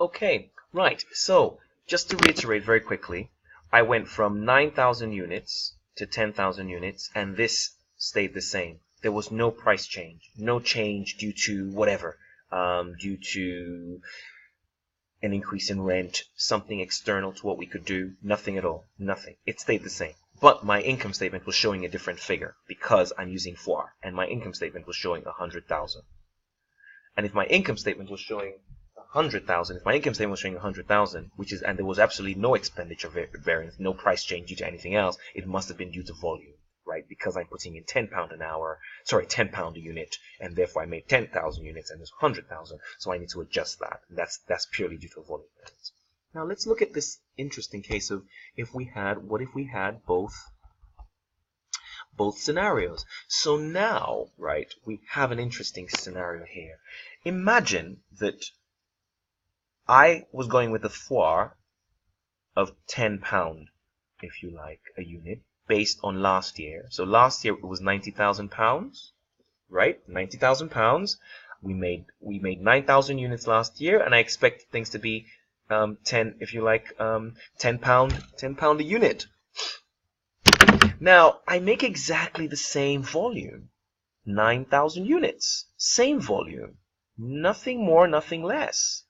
Okay, right. So just to reiterate very quickly, I went from 9,000 units to 10,000 units, and this stayed the same. There was no price change, no change due to whatever, due to an increase in rent, something external to what we could do, nothing at all, nothing. It stayed the same. But my income statement was showing a different figure because I'm using FOIR, and my income statement was showing 100,000. And if my income statement was showing 100,000, if my income statement was showing 100,000, and there was absolutely no expenditure variance, no price change due to anything else, it must have been due to volume, right? Because I'm putting in £10 an hour, sorry, £10 a unit, and therefore I made 10,000 units and there's 100,000, so I need to adjust that. That's purely due to volume variance. Now let's look at this interesting case of what if we had both scenarios. So now, right, we have an interesting scenario here. Imagine that I was going with a FOIR of £10, if you like, a unit, based on last year. So last year it was £90,000, right? £90,000. We made 9,000 units last year, and I expect things to be £10 a unit. Now, I make exactly the same volume, 9,000 units, same volume, nothing more, nothing less.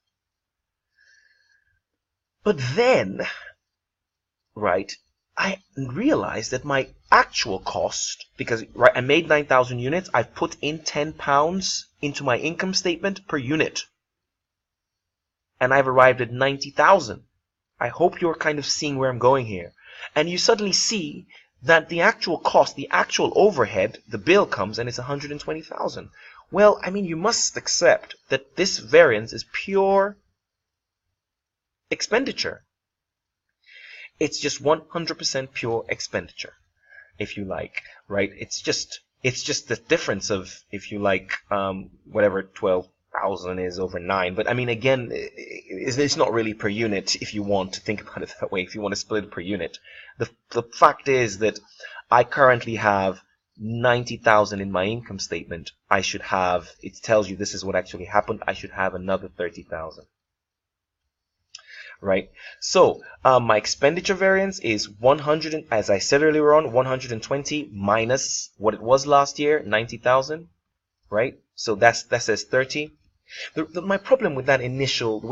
But then, right, I realized that my actual cost, because right, I made 9,000 units, I've put in £10 into my income statement per unit. And I've arrived at 90,000. I hope you're kind of seeing where I'm going here. And you suddenly see that the actual cost, the actual overhead, the bill comes and it's 120,000. Well, I mean, you must accept that this variance is pure expenditure. It's just 100% pure expenditure, if you like, right? It's just the difference of, if you like, whatever 12,000 is over 9. But I mean, again, it's not really per unit if you want to think about it that way, if you want to split it per unit. The fact is that I currently have 90,000 in my income statement. I should have, it tells you this is what actually happened, I should have another 30,000. Right? So, my expenditure variance is 100, as I said earlier on, 120 minus what it was last year, 90,000. Right? So that says 30. My problem with that initial,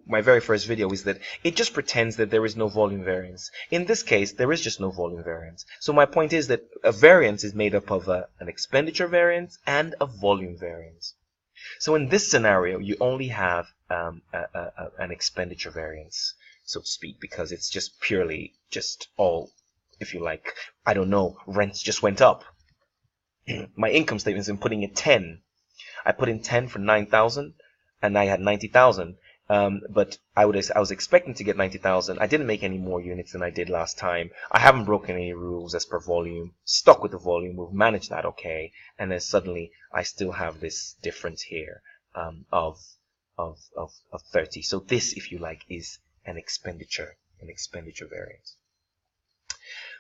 my very first video is that it just pretends that there is no volume variance. In this case, there is just no volume variance. So my point is that a variance is made up of an expenditure variance and a volume variance. So in this scenario, you only have an expenditure variance, so to speak, because it's just purely all, if you like, I don't know, rents just went up. My income statement is putting in 10. I put in 10 for 9,000, and I had 90,000. But I was expecting to get 90,000. I didn't make any more units than I did last time. I haven't broken any rules as per volume. Stuck with the volume. We've managed that okay. And then suddenly I still have this difference here of 30. So this, if you like, is an expenditure variance.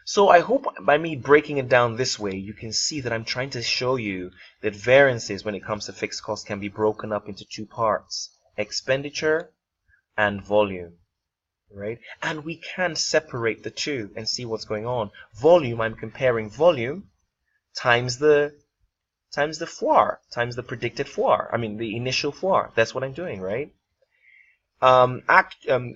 So I hope by me breaking it down this way, you can see that I'm trying to show you that variances when it comes to fixed costs can be broken up into two parts, expenditure and volume, right? And we can separate the two and see what's going on. Volume, I'm comparing volume times the FOIR, times the predicted FOIR. I mean, the initial FOIR. That's what I'm doing, right?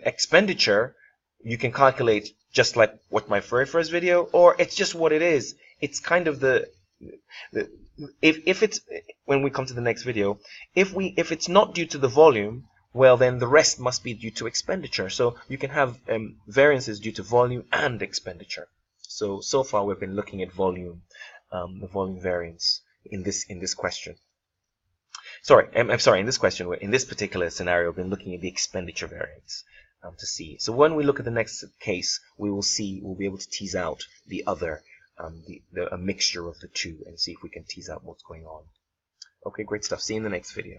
Expenditure, you can calculate just like what my very first video, or it's just what it is. It's kind of if it's, when we come to the next video, if it's not due to the volume, well then the rest must be due to expenditure. So you can have variances due to volume and expenditure. So far we've been looking at volume, the volume variance in this question. I'm sorry, in this question, in this particular scenario, we've been looking at the expenditure variance to see. So when we look at the next case, we'll be able to tease out the other, a mixture of the two, and see if we can tease out what's going on. Okay, great stuff. See you in the next video.